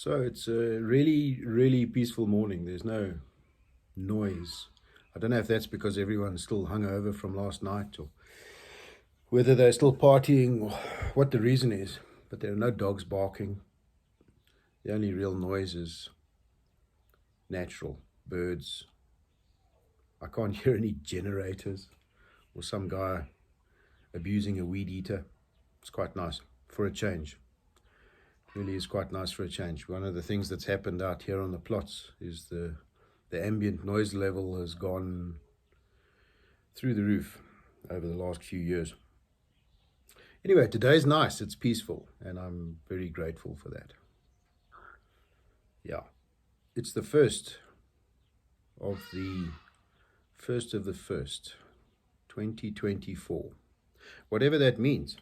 So it's a really, really peaceful morning. There's no noise. I don't know if that's because everyone's still hungover from last night or whether they're still partying or what the reason is, but there are no dogs barking. The only real noise is natural birds. I can't hear any generators or some guy abusing a weed eater. It's quite nice for a change. Really is quite nice for a change. One of the things that's happened out here on the plots is the ambient noise level has gone through the roof over the last few years. Anyway, today's nice, it's peaceful, and I'm very grateful for that. Yeah, it's the first of the 2024. Whatever that means.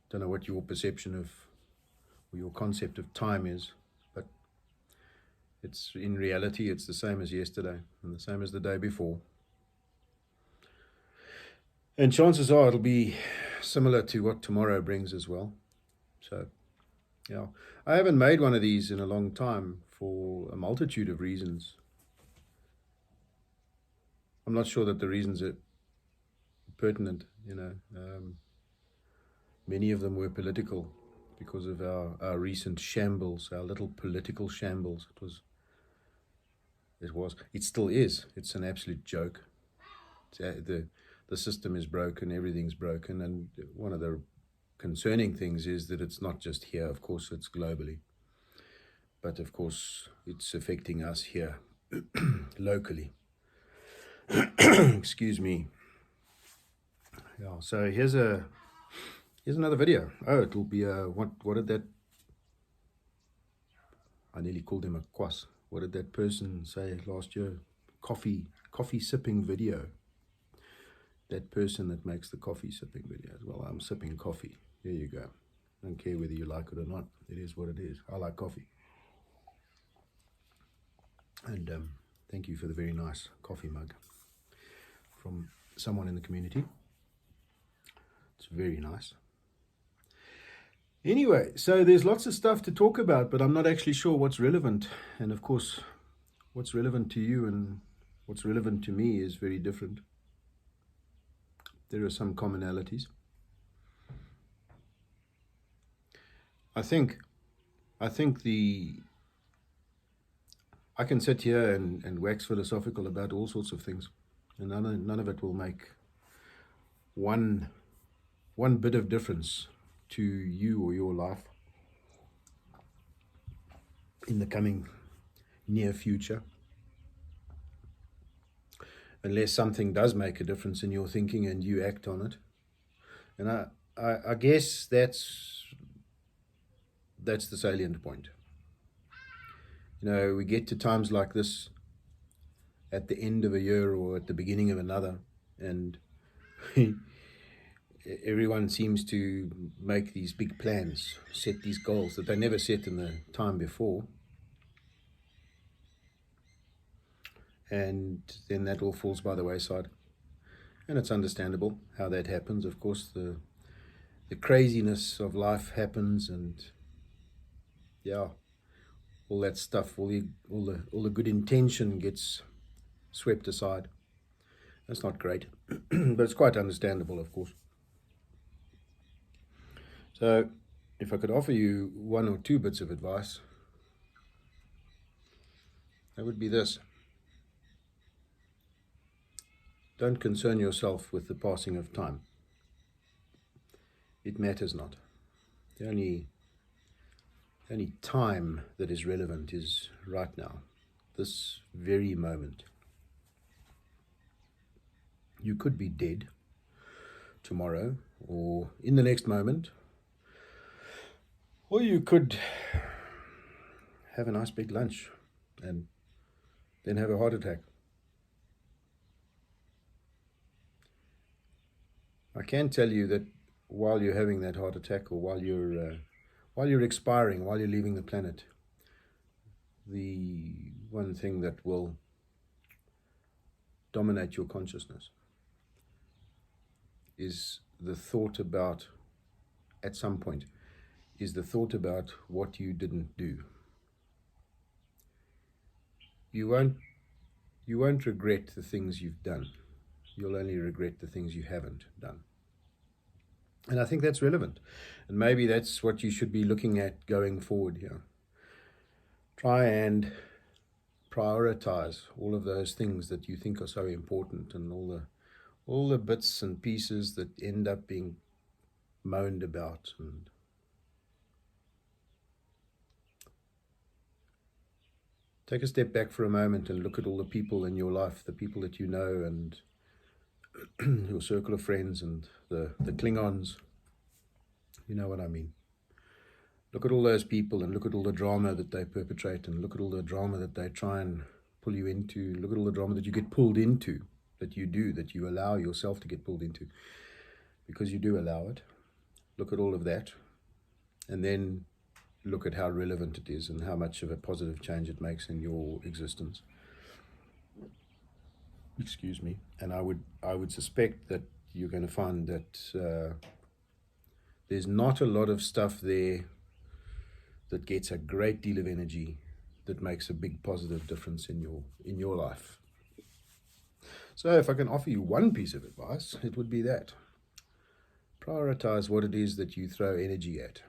Don't know what your perception of or your concept of time is, but it's in reality it's the same as yesterday and the same as the day before. And chances are it'll be similar to what tomorrow brings as well. So, yeah, I haven't made one of these in a long time for a multitude of reasons. I'm not sure that the reasons are pertinent, Many of them were political because of our recent shambles, our little political shambles. It still is. It's an absolute joke. The system is broken, everything's broken, and one of the concerning things is that it's not just here, of course, it's globally. But of course, it's affecting us here locally. Excuse me. Yeah, so here's another video. Oh, it'll be what did that, I nearly called him a quas. What did that person say last year? Coffee sipping video. That person that makes the coffee sipping videos. Well, I'm sipping coffee. There you go. I don't care whether you like it or not. It is what it is. I like coffee. And thank you for the very nice coffee mug from someone in the community. It's very nice. Anyway, so there's lots of stuff to talk about, but I'm not actually sure what's relevant. And of course, what's relevant to you and what's relevant to me is very different. There are some commonalities. I think I can sit here and wax philosophical about all sorts of things, and none of it will make one bit of difference to you or your life in the coming near future, unless something does make a difference in your thinking and you act on it. And I guess that's the salient point. We get to times like this at the end of a year or at the beginning of another, and everyone seems to make these big plans, set these goals that they never set in the time before. And then that all falls by the wayside. And it's understandable how that happens. Of course, the craziness of life happens, and yeah, all that stuff, all the good intention gets swept aside. That's not great, but it's quite understandable, of course. So if I could offer you one or two bits of advice, that would be this. Don't concern yourself with the passing of time. It matters not. The only time that is relevant is right now, this very moment. You could be dead tomorrow or in the next moment, or you could have a nice big lunch and then have a heart attack. I can tell you that while you're having that heart attack, or while you're expiring, while you're leaving the planet, the one thing that will dominate your consciousness is the thought about, at some point, is the thought about what you didn't do. You won't regret the things you've done. You'll only regret the things you haven't done. And I think that's relevant. And maybe that's what you should be looking at going forward here. Try and prioritize all of those things that you think are so important, and all the bits and pieces that end up being moaned about. And take a step back for a moment and look at all the people in your life, the people that you know, and your circle of friends, and the Klingons. You know what I mean. Look at all those people and look at all the drama that they perpetrate, and look at all the drama that they try and pull you into. Look at all the drama that you get pulled into, that you allow yourself to get pulled into, because you do allow it. Look at all of that, and then look at how relevant it is and how much of a positive change it makes in your existence. Excuse me. And I would suspect that you're going to find that there's not a lot of stuff there that gets a great deal of energy that makes a big positive difference in your life. So if I can offer you one piece of advice, it would be that. Prioritize what it is that you throw energy at.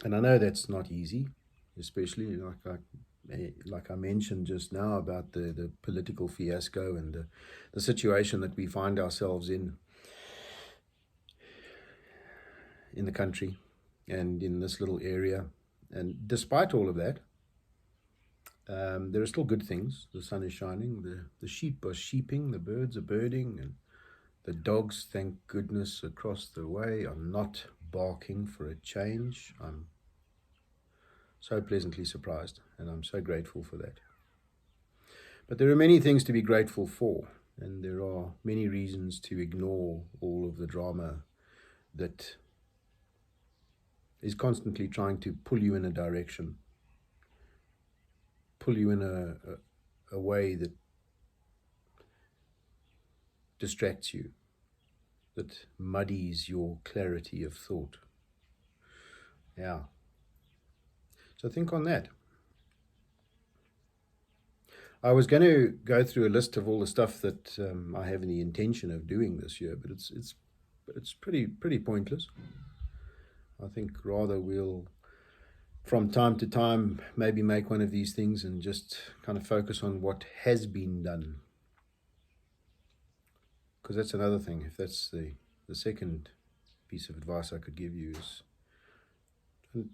And I know that's not easy, especially like I mentioned just now about the political fiasco and the situation that we find ourselves in the country and in this little area. And despite all of that, there are still good things. The sun is shining, the sheep are sheeping, the birds are birding, and the dogs, thank goodness, across the way are not barking for a change. I'm so pleasantly surprised, and I'm so grateful for that. But there are many things to be grateful for, and there are many reasons to ignore all of the drama that is constantly trying to pull you in a direction, pull you in a way that distracts you, that muddies your clarity of thought. Yeah. So think on that. I was going to go through a list of all the stuff that I have the intention of doing this year, but it's pretty pointless. I think rather we'll, from time to time, maybe make one of these things and just kind of focus on what has been done. Because that's another thing. If that's the second piece of advice I could give you is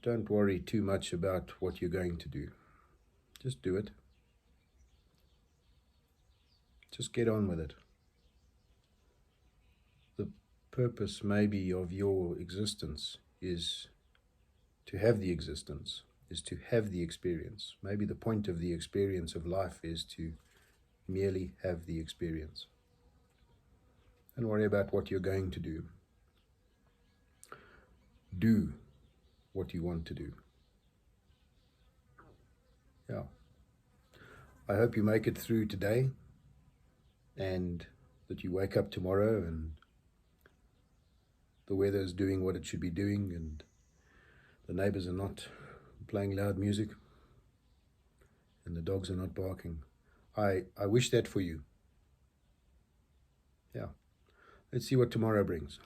don't worry too much about what you're going to do. Just do it. Just get on with it. The purpose maybe of your existence is to have the existence, is to have the experience. Maybe the point of the experience of life is to merely have the experience. Don't worry about what you're going to do. Do what you want to do. Yeah. I hope you make it through today, and that you wake up tomorrow and the weather is doing what it should be doing, and the neighbors are not playing loud music, and the dogs are not barking. I wish that for you. Yeah. Let's see what tomorrow brings.